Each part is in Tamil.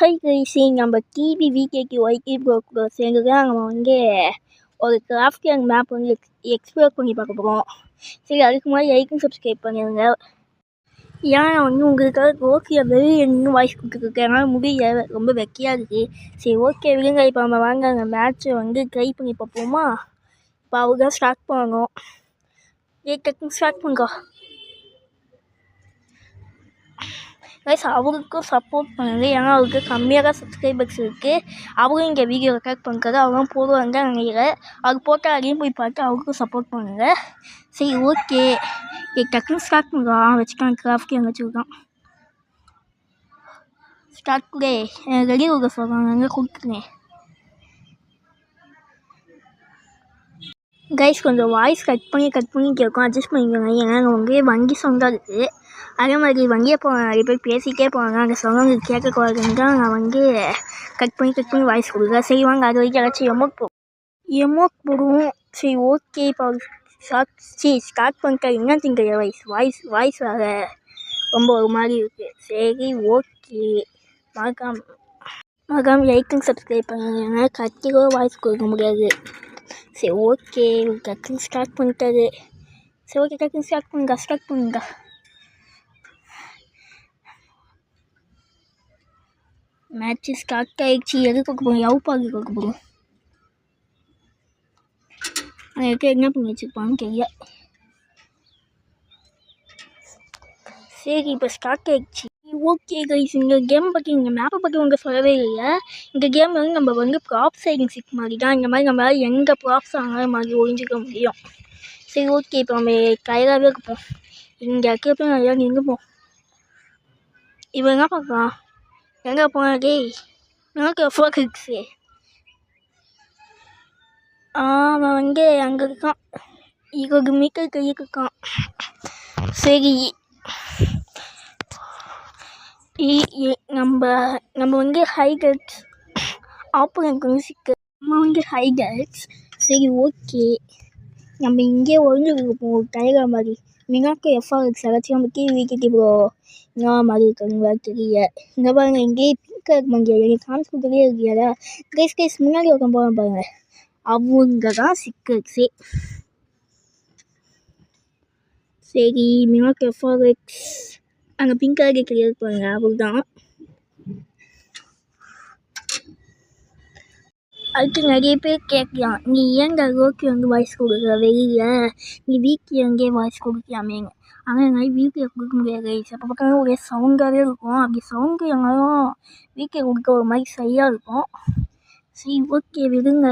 ஹை கைஸி, நம்ம டிபி விகேக்கு ஒய்கே ப்ரோக்கு சேர்ந்து தான் நம்ம வந்து ஒரு கிராஃப்டிங் மேப் வந்து எக்ஸ்ப்ளோர் பண்ணி பார்க்க போகிறோம். சரி, அதுக்கு முன்னாடி லைக்கும் சப்ஸ்கிரைப் பண்ணிடுங்க. ஏன்னா நான் வந்து உங்களுக்காக ஓகே வெளியே நின்று வாய்ஸ் கொடுத்துருக்கேன், அதனால் முடியல, ரொம்ப வெக்கையாக இருக்குது. சரி ஓகே விடுங்க, இப்போ நம்ம வாங்க அந்த மேட்ச்சை வந்து ட்ரை பண்ணி பார்ப்போமா. இப்போ அவங்க தான் ஸ்டார்ட் பண்ணணும். டக்குன்னு ஸ்டார்ட் பண்ணுங்க கைஸ். அவருக்கும் சப்போர்ட் பண்ணுங்க, ஏன்னா அவருக்கு கம்மியாக தான் சப்ஸ்கிரைபர்ஸ் இருக்குது. அவரும் இங்கே வீடியோ ரெக்கார்ட் பண்ணுறது அவரும் போடுவாங்க நினைக்கிறேன். அவர் போட்டால் அதையும் போய் பார்த்து அவருக்கும் சப்போர்ட் பண்ணுங்கள். சரி ஓகே, டக்குன்னு ஸ்டார்ட் பண்ணுறான். வச்சுக்கான் கிராஃப்ட் அங்கே வச்சுருக்கான். ஸ்டார்ட் டுடே ரெடி கொடுக்க சொல்கிறாங்க, அங்கே கொடுத்துருங்க கைஸ். கொஞ்சம் வாய்ஸ் கட் பண்ணி கேட்கும், அட்ஜஸ்ட் பண்ணிக்கோங்க. ஏன்னா அங்கே வங்கி சொந்தம் இருக்குது. அதே மாதிரி வங்கியை போவாங்க, நிறைய பேர் பேசிகிட்டே போவாங்க, அந்த சொந்தவங்க கேட்கக்கூடாதுன்னு தான் நான் வந்து கட் பண்ணி வாய்ஸ் கொடுக்குறேன். சரி வாங்க, அது வரைக்கும் ஏதாச்சும் எமோட் போடுவோம். சரி ஓகே, இப்போ ஸ்டார்ட் பண்ணிட்டேன். என்ன திங்க வாய்ஸ் வேறு ரொம்ப ஒரு மாதிரி இருக்குது. சரி ஓகே, மறக்காம லைக்கும் சப்ஸ்கிரைப் பண்ணுங்க. கத்திக்கோ வாய்ஸ் கொடுக்க முடியாது. சரி ஓகே, டக்குன்னு ஸ்டார்ட் பண்ணிட்டாரு. சரி ஓகே, டக்குன்னு ஸ்டார்ட் பண்ணுங்க. மேட்ச்சு ஸ்டார்ட் ஆகிடுச்சு. எது கொடுக்க போகிறோம்? யவுப்பாகி கொடுக்க போகிறோம். அதுக்கு என்ன பண்ணி வச்சுருப்பான்னு தெரியல. சரி, இப்போ ஸ்டார்ட் ஆகிடுச்சு. ஓகே கைஸ், இந்த கேம் பற்றி இந்த மேப்பை பற்றி உங்களுக்கு சொல்லவே இல்லை. இந்த கேம் வந்து நம்ம வந்து ப்ராப் சைடிங் சிக் மாதிரி தான். இந்த மாதிரி நம்மளால் எங்கே ப்ராப்ஸ் ஆகிற மாதிரி ஒழிஞ்சிக்க முடியும். சரி ஓகே, இப்போ நம்ம கையிலாகவே இருப்போம். இங்கே இருக்கிறப்ப நிறையா நின்றுப்போம். இப்போ என்ன பார்க்கலாம்? எங்கே போனே எனக்கு ஃபோக்கஸு அவன் வந்து அங்கே இருக்கான். 20 மீட்டர் கையில் இருக்கான். சரி, நம்ம வந்து ஹைகட்ஸ் ஆப்போனன்ட் வந்து நம்ம வந்து ஹைகட்ஸ். சரி ஓகே, நம்ம இங்கே ஒழிஞ்சுருப்போம் டைகர் மாதிரி. மினாக்கு எஃப்ஆர்எக்ஸ் ஏதாச்சும் நம்ம டிவி விக்கெட் ப்ரோ என்ன மாதிரி இருக்காங்க தெரியல. இந்த பாருங்க, இங்கேயே பிங்காக இருக்க முடியாது, எனக்கு காமிச்சு கொடுக்கவே இருக்கியாடா. கைஸ் முன்னாடி ஒருத்தன் போகிறேன் பாருங்க, அவங்க தான் சிக்கர்ஸே. சரி, மினாக்கு எஃப்ஆர்எக்ஸ் அங்கே பிங்காக கிளியர் பாருங்க, அவர் தான். அதுக்கு நிறைய பேர் கேட்கலாம், நீ ஏங்க ரோக்கி வந்து வாய்ஸ் கொடுக்குற வெளியில், நீ வீக்கி அங்கேயே வாய்ஸ் கொடுக்கலாமேங்க. ஆனால் எங்களால் வீக்கில் கொடுக்க முடியாது. அப்போ பார்த்தாலும் ஒரே சவுண்டாகவே இருக்கும். அப்படி சவுண்டு எங்களாலும் வீக்கில் கொடுக்க ஒரு மாதிரி சரியாக இருக்கும். சரி ஓகே விடுங்க,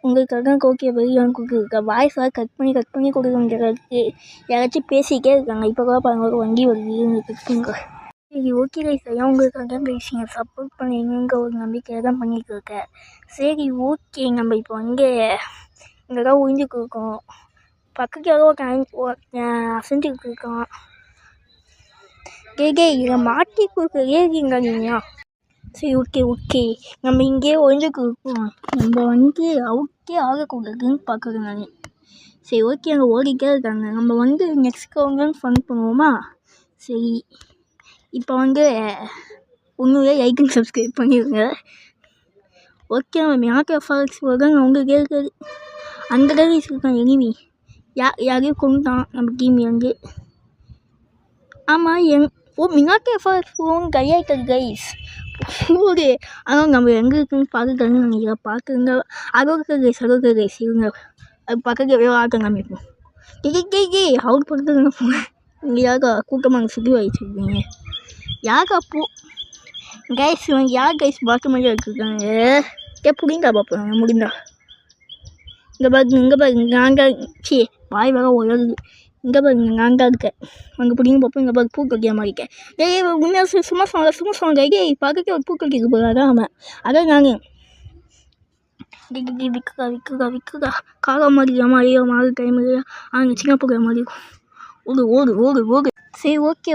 உங்களுக்காக ஓகே வெளியே கொடுக்குறதுக்கா வாய்ஸாக கட் பண்ணி கொடுக்க முடியாது. யாராச்சும் பேசிக்கிட்டே இருக்காங்க. இப்போ கூட பாருங்க, ஒரு வண்டி வருது, உங்களுக்கு இருக்குங்க. சரி ஓகே கைஸ், ஐயா உங்களுக்காக பேசுங்க, சப்போர்ட் பண்ணுவீங்க ஒரு நம்பிக்கையில் தான் பண்ணிட்டு இருக்கேன். சரி ஓகே, நம்ம இப்போ வந்து இங்கே தான் ஒழிஞ்சுக்கு இருக்கோம். பக்கத்தில் ஏதோ அசஞ்சுக்கு இருக்கான். இதை மாட்டி கொடுக்க ஏறிங்க நீங்கள். சரி ஓகே, நம்ம இங்கேயே ஒழிஞ்சுக்கு இருக்கோம். நம்ம வந்து அவுட்டே ஆகக்கூடாதுன்னு பார்க்குறேன் நான். சரி ஓகே, அங்கே ஓடிக்கிட்டே இருக்காங்க. நம்ம வந்து நெக்ஸ்ட் ரவுண்ட் ஃபன் பண்ணுவோமா. சரி, இப்போ வந்து உண்மையிலே லைக்கும் சப்ஸ்கிரைப் பண்ணிடுங்க. ஓகே, நம்ம மினாக்கு எஃப்ஆர்எக்ஸ் போகிறாங்க. அவங்களுக்கே இருக்காது, அந்த கைஸ் இருக்கான் எனிமி. யாரையும் கொண்டுட்டான் நம்ம டீம் வந்து. ஆமாம், மினாக்கு எஃப்ஆர்எக்ஸ் போகும் கையாயிட்டது கைஸ். ஓகே, ஆனால் நம்ம எங்கே இருக்குன்னு பார்த்துக்கணும்னு நினைக்கிறேன். பார்க்குங்க, அதோட கைஸ் இவங்க அது பக்கத்தில் எவ்வளோ ஆட்டம் காமிப்போம். அவுட் பக்கத்தில் போங்க. இங்கே யாருக்கா கூட்டமாக சுற்றி வச்சுருக்கீங்க யாருக்கா போ கைஸ். இவங்க யார் கைஸ் பார்க்க மாதிரி வச்சுருக்காங்க. புரியுதா பார்ப்போம் முடிந்தா. இங்கே பாருங்க நாங்கள் வாய் வர உயருது. இங்கே பாருங்க நாங்கள் இருக்கேன். அங்கே பிடிங்க பார்ப்போம். இங்கே பாரு பூ கட்டிய மாதிரி இருக்கேன். உண்மையாக சும்மா சொன்னாங்க பார்க்க ஒரு பூ கட்டிக்கு போகிறாங்க. அவன் அதான் நாங்கள் விற்குதா காக மாதிரி ஐயோ மாதிரி டைம் இல்லையா. அவங்க சின்ன போகிற மாதிரி இருக்கும். ஓடு. சரி ஓகே.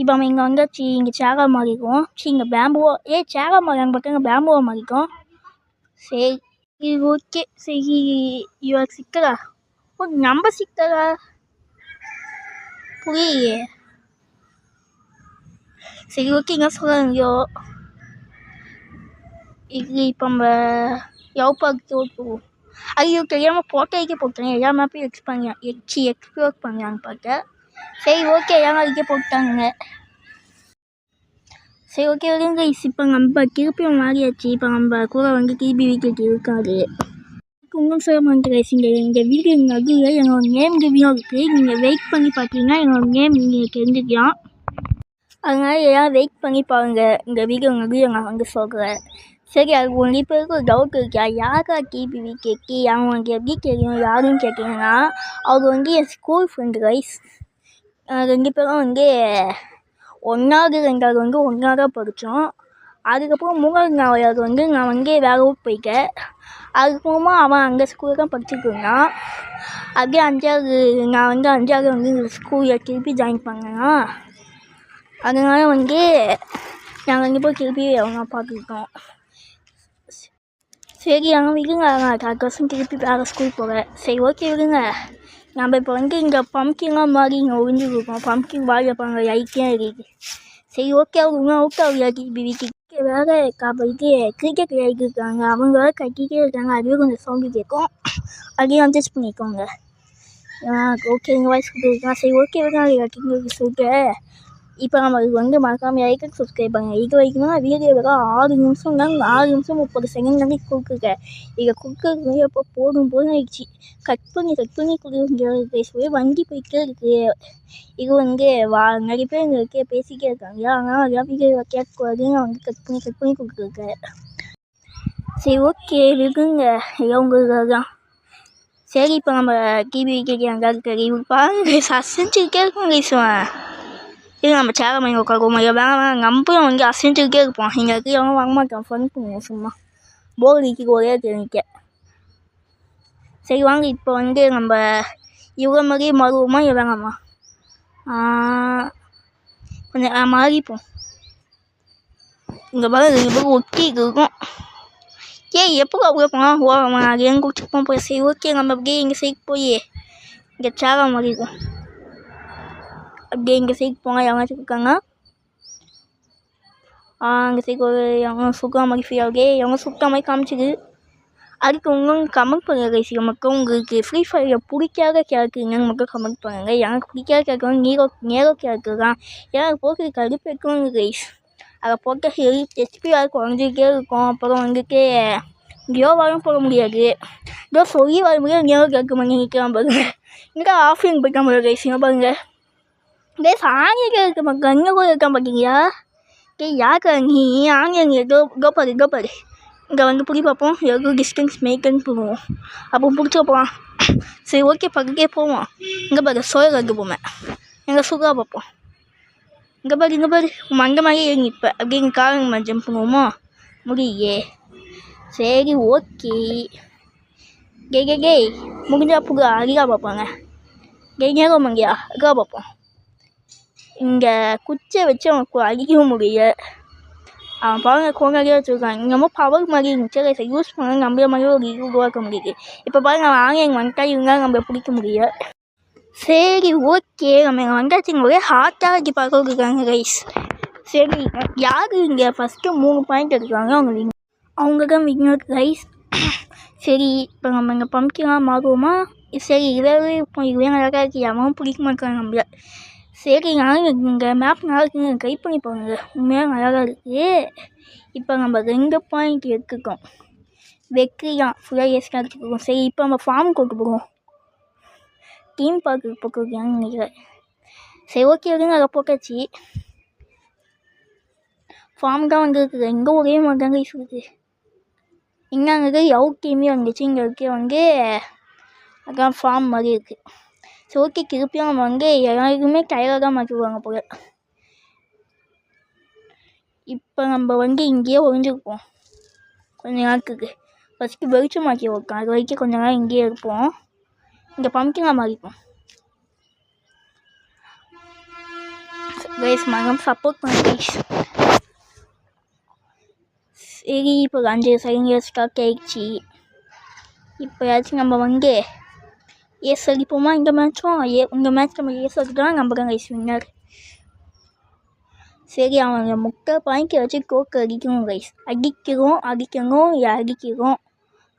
இப்போ அவன் இங்கே வந்தாச்சு. இங்கே சேகா மாதிரி இருக்கும். இங்கே பேம்புவா சேகா மாதிரி அங்கே பார்த்தா இங்கே பேம்புவா மாதிரி இருக்கும். சரி ஓகே. சரி இவன் சிக்கலா நம்ம சிக்கலா புரியலையே. சரி ஓகேங்க சொல்லுங்க. இது இப்போ நம்ம யவுப்பாக்கு போவோம். ஐயோ தெரியாமல் போட்டோக்கே போட்டேன். எல்லா மேப்பையும் எக்ஸ்ப்ளோர் பண்ணலான்னு பார்த்தேன். சரி ஓகே எல்லாம் இதுக்கே போட்டாங்க. சரி ஓகே விடுங்க. இப்போ நம்ம திருப்பியும் மாறியாச்சு. இப்போ நம்ம கூட வந்து டிபி வீட்டுக்கு இருக்காது. இன்னும் சொல்ல மாட்டேங்க. இந்த வீடியோ நடுவில் என்னோட நேம் ரிவியூ இருக்குது. நீங்கள் வெயிட் பண்ணி பார்த்தீங்கன்னா என்னோட நேம் நீங்கள் தெரிஞ்சுக்கலாம். அதனால் எல்லாம் வெயிட் பண்ணி பாருங்கள். இந்த வீடியோ நடுவில் நான் வந்து சொல்கிறேன். சரி அது ஒன்று பேருக்கு ஒரு டவுட் இருக்கா, யாரா டிபிவி கேட்கி அவங்களுக்கு எப்படி தெரியும் யாருன்னு கேட்டிங்கன்னா, அவங்க வந்து என் ஸ்கூல் ஃப்ரெண்டு கைஸ். 2 பேரும் வந்து 1வது 2வது வந்து ஒன்றா தான் படித்தோம். அதுக்கப்புறம் 3வது 4வது வந்து நான் வந்து வேறு ஊருக்கு போயிட்டேன். அதுக்கப்புறமா அவன் அங்கே ஸ்கூலில் தான் படிச்சுட்டு இருந்தான். அப்படியே 5வது நான் வந்து 5வது வந்து இந்த ஸ்கூலில் திருப்பி ஜாயின் பண்ணேன்னா, அதனால் வந்து நாங்கள் 2 பேரும் திருப்பி அவங்க பார்த்துக்கிட்டோம். சரி ஆனால் விடுங்க, நான் அடுத்த வருஷம் திருப்பி வேறு ஸ்கூல் போகிறேன். சரி ஓகே விடுங்க. நம்ம இப்போ வந்து இங்கே பம்ப்கின்லாம் மாதிரி இங்கே ஒழிஞ்சுருக்கோம். பம்ப்கின் வாழை பாருங்க ஐக்கியம் இருக்குது. சரி ஓகே அவங்க அவுட் ஆகுது டிபிவிக்கு. வேறு இது கிரிக்கெட் விளையாடிருக்காங்க. அவங்க வேறு கட்டிகிட்டே இருக்காங்க. அதுவே கொஞ்சம் சவுண்டு கேட்கும். அதையும் அட்ஜஸ்ட் பண்ணிக்கோங்க. ஓகே எங்கள் வாய்ஸ் கொடுத்துருக்கான். சரி ஓகே விடுங்க கட்டிங்க சொல்லிட்டு இப்போ நம்ம வந்து மறக்காமல் லைக் சப்ஸ்கிரைப் பண்ணுங்கள். இது வரைக்கும் தான் வீடியோவில் 6 நிமிஷம் தான் 6 நிமிஷம் 30 செகண்ட் தானே கொடுக்குறேன். இதை கொடுக்குறது எப்போ போதும் ஆயிடுச்சு. கட் பண்ணி கொடுக்குறது சொல்லி வண்டி போய்கிட்டே இருக்குது. இது வந்து நிறைய பேர் இங்கே பேசிக்கிட்டே இருக்காங்க. ஆனால் அதெல்லாம் வீடியோ கேட்கக்கூடாதுன்னு நான் வந்து கட் பண்ணி கொடுக்குறேன். சரி ஓகே விடுங்க எல்லாம் உங்களுக்கு தான். சரி இப்போ நம்ம டிவி கேட்க இருக்குது. இவங்க பாருங்க அசைஞ்சிக்கிட்டே இருக்கும் பேசுவேன். இது நம்ம சேர மாதிரி உட்காருவோம். வேணாம் நம்மளும் வந்து அசைஞ்சுக்கிட்டே இருப்போம். இங்கே இருக்கு எவனும் வாங்க மாட்டோம். ஃபன் பண்ணுவோம் சும்மா போர் அடிக்க ஒரே தெரிவிக்க. சரி வாங்க இப்போ வந்து நம்ம இவ்வளோ மாதிரியே மாறுவோமா இல்லை வேணாமா? கொஞ்சம் மாறிப்போம். இங்கே பாரு 2 பேரும் ஒட்டிட்டு இருக்கும். எப்போ அப்படியே போனால் ஓரமா அது எங்கே குடிச்சுப்போம் போய். சரி ஓகே நம்ம அப்படியே இங்கே சைக்கு போய் இங்கே சேர மாறிடுவோம். அப்படியே இங்கே சைக்கு போங்க. எவனாச்சும் இருக்காங்க. அங்கே சைக்கு ஒரு எவங்க சுக்கா மாதிரி ஃபீல் ஆகுது. எவங்க சுக்கா மாதிரி காமிச்சிது. அதுக்கு உங்களுக்கு கமெண்ட் பண்ணுங்கள் கைஸ். மக்கள் உங்களுக்கு ஃப்ரீ ஃபயரில் பிடிக்காத கேரக்டர் என்னன்னு மக்கள் கமெண்ட் பண்ணுங்கள். எனக்கு பிடிக்காத கேரக்டர் வந்து நேரோ கேரக்டர் தான். எனக்கு போட்டு கடுப்பு வைக்கணும் கைஸ். அதை போட்ட ஹெச்பி வேறு குறைஞ்சிக்கிட்டே இருக்கும். அப்புறம் வந்துட்டு கியோவாலும் போட முடியாது. இதோ சொல்லி வர முடியாது. நேரோ கேட்க பண்ணி நிற்கிறான் பாருங்க. இங்கே ஆஃப்லைன் போய்க்க முடியாது கைஸ். இங்கே பாருங்க கைஸ் ஆங்கில இருக்க மக்கள் அங்கே கூட இருக்கான் பார்த்தீங்களா? யாருக்கா நீ ஆங்கில கோபாரு இங்கே வந்து பிடி பார்ப்போம். எவ்வளோ டிஸ்டன்ஸ் மேய்க்கன்னு போவோம். அப்போ பிடிச்சா போகலாம். சரி ஓகே பக்கத்தே போவோம். இங்கே பாரு சோழருக்கு போவேன். எங்கள் சுகா பார்ப்போம். இங்கே பாரு மண்டை மாதிரி ஏறி நிற்பேன். அப்படியே எங்கள் காரங்க ஜம்ப் பண்ணுவோமா? முடியே. சரி ஓகே கே முடிஞ்சா புகா அழகா பார்ப்பாங்க. நேரம் மங்கியா அழகா பார்ப்போம். இங்கே குச்சை வச்சு அவனுக்கு அடிக்கவும் முடியல. அவன் பாருங்க கோங்காலே வச்சுருக்கான். இங்கே ரொம்ப பவர் மாதிரி இருந்துச்சு. அதை யூஸ் பண்ண நம்மள மாதிரி ஒரு இது உருவாக்க முடியுது. இப்போ பாருங்க அவன் ஆங்கிலம் வந்துட்டா இருந்தாலும் நம்மளை பிடிக்க முடியல. சரி ஓகே நம்ம இங்கே வந்தாச்சு. இங்கே ஒரே ஹார்ட்டாக வச்சு பார்க்க இருக்காங்க கைஸ். சரி யார் இங்கே ஃபஸ்ட்டு 3 பாயிண்ட் எடுக்கிறாங்க அவங்க தான் வின்னர் கைஸ். சரி இப்போ நம்ம இங்கே பம்ப்கின்லாம் மாறுவோமா? சரி இதுவே நல்லா இருக்கு. அவன் பிடிக்க மாட்டாங்க நம்மள. சரி நானும் இங்கே மேப் நல்லா இருக்குங்க ட்ரை பண்ணி பாருங்க. உண்மையாக நல்லா தான் இருக்குது. இப்போ நம்ம 2 பாயிண்ட் எடுத்துக்கோம். வெற்றிலாம் ஃபுல்லாக ஏஸ்டாக எடுத்துக்கோம். சரி இப்போ நம்ம ஃபார்ம் கொண்டு போகிறோம். டீம் பார்க்கு போக்குறாங்கன்னு நினைக்கிறேன். சரி ஓகே விடுங்க அதை போட்டாச்சு. ஃபார்ம் தான் வந்துருக்குது. எங்கே ஒரே மாதிரி தாங்க இருக்குது. இங்கே அங்கே அவுட் டீமே வந்துச்சு. இங்கே இருக்க வந்து அதான் ஃபார்ம் மாதிரி இருக்குது. சரி ஓகே திருப்பியும் நம்ம வந்து எல்லாருக்குமே டயராக தான் மாற்றிடுவாங்க போல. இப்போ நம்ம வந்து இங்கேயே ஒழிஞ்சிருப்போம் கொஞ்ச நேரத்துக்கு. ஃபஸ்ட்டு வெளிச்சம் மாற்றி வைப்போம். அது வரைக்கும் கொஞ்ச நேரம் இங்கேயே இருப்போம். இங்கே பம்ப்கின்லாம் மாறிப்போம். கைஸ் மகம் சப்போர்ட் பண்ண கைஸ். சரி இப்போ 5 செகண்ட் ஸ்டார்ட் ஆகிடுச்சு. இப்போ ஏதாச்சும் நம்ம வந்து ஏஸ் அடிப்போமா? இந்த மேட்ச்சும் இந்த மேட்ச் நம்ம ஏஸ் அடிக்கலாம். நம்ம தான் கைஸ் வின்னர். சரி அவங்க முட்டை பாயிக்க வச்சு கோக்கு அடிக்கணும் கைஸ். அடிக்கிறோம் அடிக்கிறோம்.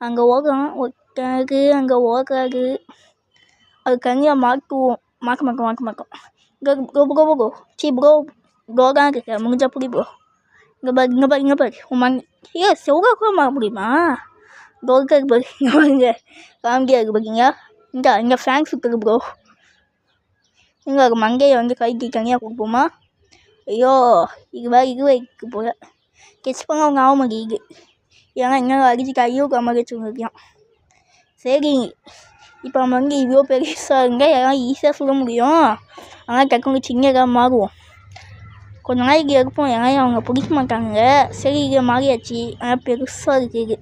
அங்கே ஓடுறோம் ஒருத்தருக்கு, அங்கே ஓடுறாரு. அது கண்ணில் மாட்டுவோம். மாக்க மாட்டோம். கோ சி ப்ரோ தான் இருக்க முடிஞ்சா புடி ப்ரோ. இங்கே பாரு உன் செவ்வாய் கூட மாற முடியுமா? கோல்காக்கு பாரு இங்கே பாருங்க காமெடியாக இருக்குது பார்த்தீங்களா? இங்கே ஃபேன் சுற்றுது ப்ரோ. இங்கே ஒரு மங்கையை வந்து கைக்கு தனியாக கொடுப்போமா? ஐயோ இது வைக்க போல கெச் பண்ண அவங்க ஆக மாட்டேங்குது. ஏன்னா இன்னும் அடிச்சு கையோ கம்மடிச்சு இருக்கான். சரி இப்போ நம்ம வந்து இவ்வளோ பெருசாக இருந்தால் எல்லாம் ஈஸியாக சொல்ல முடியும். ஆனால் டக்குனு சின்னதாக மாறுவோம். கொஞ்ச நாளைக்கு இருப்போம். ஏன்னா அவங்க பிடிக்க மாட்டாங்க. சரி இதை மாறியாச்சு. ஆனால் பெருசாக இருக்குது.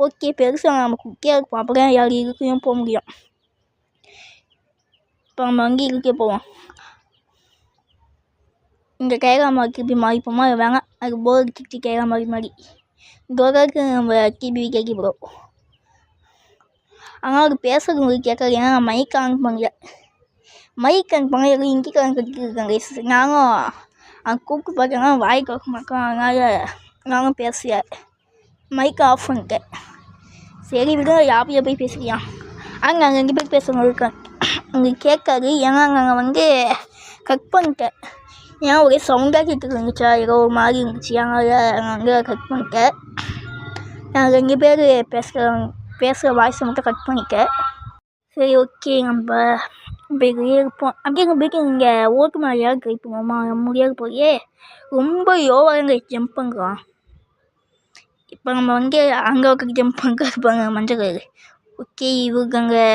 ஓகே பெருசாக நம்ம குட்டியாக இருப்போம். அப்போ தான் யார் இருக்குன்னு போக முடியும். இப்போ நம்ம வந்து இருக்கே போவோம். இந்த கைராமா கிபி மாறிப்போமா? வேணாம் அது போர் அடிச்சு கைராமா மாதிரி கோகாக்கு நம்ம கிபி கேட்க போகிறோம். ஆனால் அது பேசுறது உங்களுக்கு கேட்காது. ஏன்னா நான் மைக் ஆன் பண்ணல. மைக் ஆன் பண்ண எதுவும் இங்கிக்காரன் கட்டிருக்காங்க. நானும் அவங்க கூப்பிட்டு பார்த்தேன்னா வாய் கேட்க மாட்டோம். அதனால் நானும் பேசல. மைக் ஆஃப் பண்ணிட்டேன். சரி விட யாரையை போய் பேசுறியான். அங்கே அங்கே 2 பேர் பேசுகிறவங்க இருக்காங்க. உங்களுக்கு கேட்காது. ஏன்னா நாங்கள் வந்து கட் பண்ணிட்டேன். ஏன்னா ஒரே சவுண்டாக கேட்டுட்டு இருந்துச்சா, ஏதோ ஒரு மாதிரி இருந்துச்சு. அதனால் நான் வந்து கட் பண்ணிட்டேன். நான் 2 பேர் பேசுகிற வாய்ஸை மட்டும் கட் பண்ணிட்டேன். சரி ஓகே நம்ம இப்படியே இருப்போம். அப்படியே போய்ட்டு இங்கே ஓட்டு மாதிரியாக ட்ரை பண்ணுவோமா? முடியாது போயே ரொம்ப யோவாங்க ஜம்ப் பண்ணுறான். இப்போ நம்ம வந்து அங்கே ஒரு ஜம்ப் பண்ண இருப்பாங்க மஞ்சள் கலர். ஓகே இவருக்கு அங்கே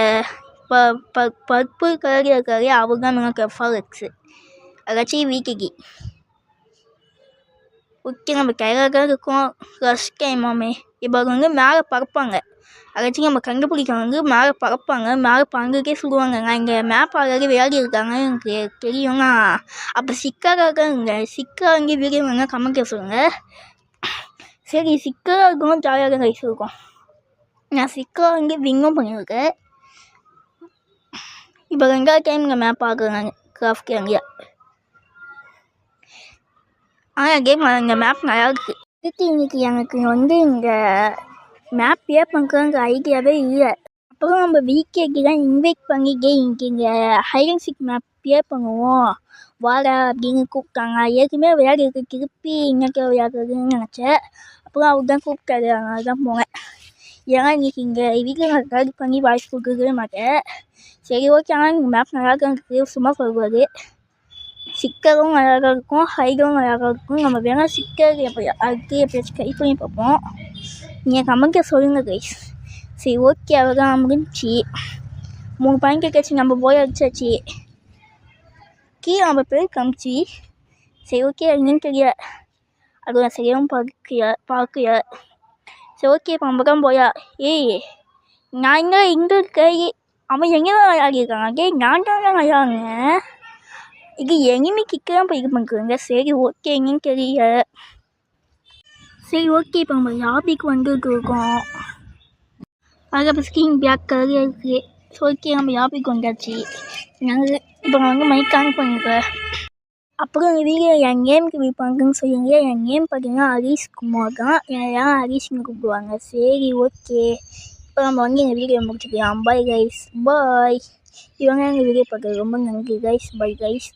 பர்பிள் கலரில் இருக்காரு. அவர் தான் எனக்கு எஃபாலக்ஸு அதாச்சும் வீக்கிக்கு. ஓகே நம்ம கையாக இருக்கோம். ரஷ் டைமாமே இப்போ வந்து மேலே பறப்பாங்க. அதாச்சும் நம்ம கண்டுபிடிக்கவங்க வந்து மேலே பறப்பாங்க. மேலே பறந்துக்கே சொல்லுவாங்க. நான் இங்கே மேப் ஆகாது விளையாடி இருக்காங்க எனக்கு தெரியும்னா. அப்போ சிக்காக இங்கே சிக்கா அங்கே வீடியோ வேணால் கமெண்ட் சொல்லுங்கள். சரி சிக்காக இருக்கணும் ஜாலியாக கைஸ் இருக்கும். நான் சிக்கா வந்து விங்கும் பண்ணியிருக்கேன். இப்போ 2வது டைம் இங்கே மேப் ஆகுறேன் கிராஃப்ட் அங்கேயா. ஆனால் கேம் இந்த மேப் நல்லா இருக்குது. இதுக்கு இன்றைக்கி எனக்கு வந்து இந்த மேப் பே பண்ணுறங்க ஐடியாவே இல்லை. அப்புறம் நம்ம வீக்கேக்கு தான் இன்வைட் பண்ணிட்டு இன்றைக்கி இங்கே ஹைடன்சிக் மேப் பே பண்ணுவோம் வாட அப்படின்னு கூப்பிட்டாங்க. ஏற்கனவே விளையாடி இருக்கு. திருப்பி இன்னைக்கு விளையாடுறதுன்னு நினச்சேன். அப்புறம் அவர் தான் கூப்பிட்டாரு. அதனால தான் போனேன். ஏன்னா இன்றைக்கி இங்கே வீட்டில் நான் ரெக்கார்ட் பண்ணி வாய்ஸ் கொடுக்கவே மாட்டேன். சரி ஓகே. ஆனால் இந்த மேப் நல்லா இருக்குது சும்மா சொல்லுவார். சிக்கரும் அழகாக இருக்கும். ஹைடும் அழகாக இருக்கும். நம்ம வேணால் சிக்கர் அதுக்கு எப்படியாச்சும் ட்ரை பண்ணி பார்ப்போம். நீங்கள் கமெண்ட்டில் சொல்லுங்கள் கைஸ். சரி ஓகே அவ்வளோதான் முடிஞ்சிச்சு. 3 பாயிண்ட் கேட்காச்சு. நம்ம போய் அடிச்சாச்சு. கீழே நம்ம பேர் காமிச்சு. சரி ஓகே என்னன்னு தெரியல. அது நான் சரியாகவும் பார்க்கல. சரி ஓகே இப்போ நம்ம தான் போயா. ஏய் நான் எங்கே இருக்கேன்? அவன் எங்கே தான் விளையாடிருக்காங்க? நான் தான் விளையாடுங்க. இது எனிமி கிக்கெல்லாம் போய் இது பண்ணுறாங்க. சரி ஓகே எங்கேன்னு தெரியல. சரி ஓகே இப்போ நம்ம லாபிக்கு வந்துட்டு இருக்கோம். அதில் ஸ்க்ரீன் பிளாக் கலரில் இருக்குது. ஸோ ஓகே நம்ம லாபிக்கு வந்தாச்சு. நாங்கள் இப்போ நான் வந்து மைக் ஆன் பண்ணிக்கிறேன். அப்புறம் வீடியோ என் நேமுக்கு விற்பாங்கன்னு சொல்லுங்க. என் நேம் பார்த்தீங்கன்னா ஹரிஷ் குமார் தான். ஏன் ஹரிஷ்னு கூப்பிடுவாங்க. சரி ஓகே இப்போ நம்ம வந்து இந்த வீடியோ முடிச்சுக்கலாம். Bye guys bye. இவங்க எங்கள் வீடியோ பார்க்குறது ரொம்ப நன்றி guys. Bye guys.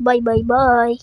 Bye bye பாய்.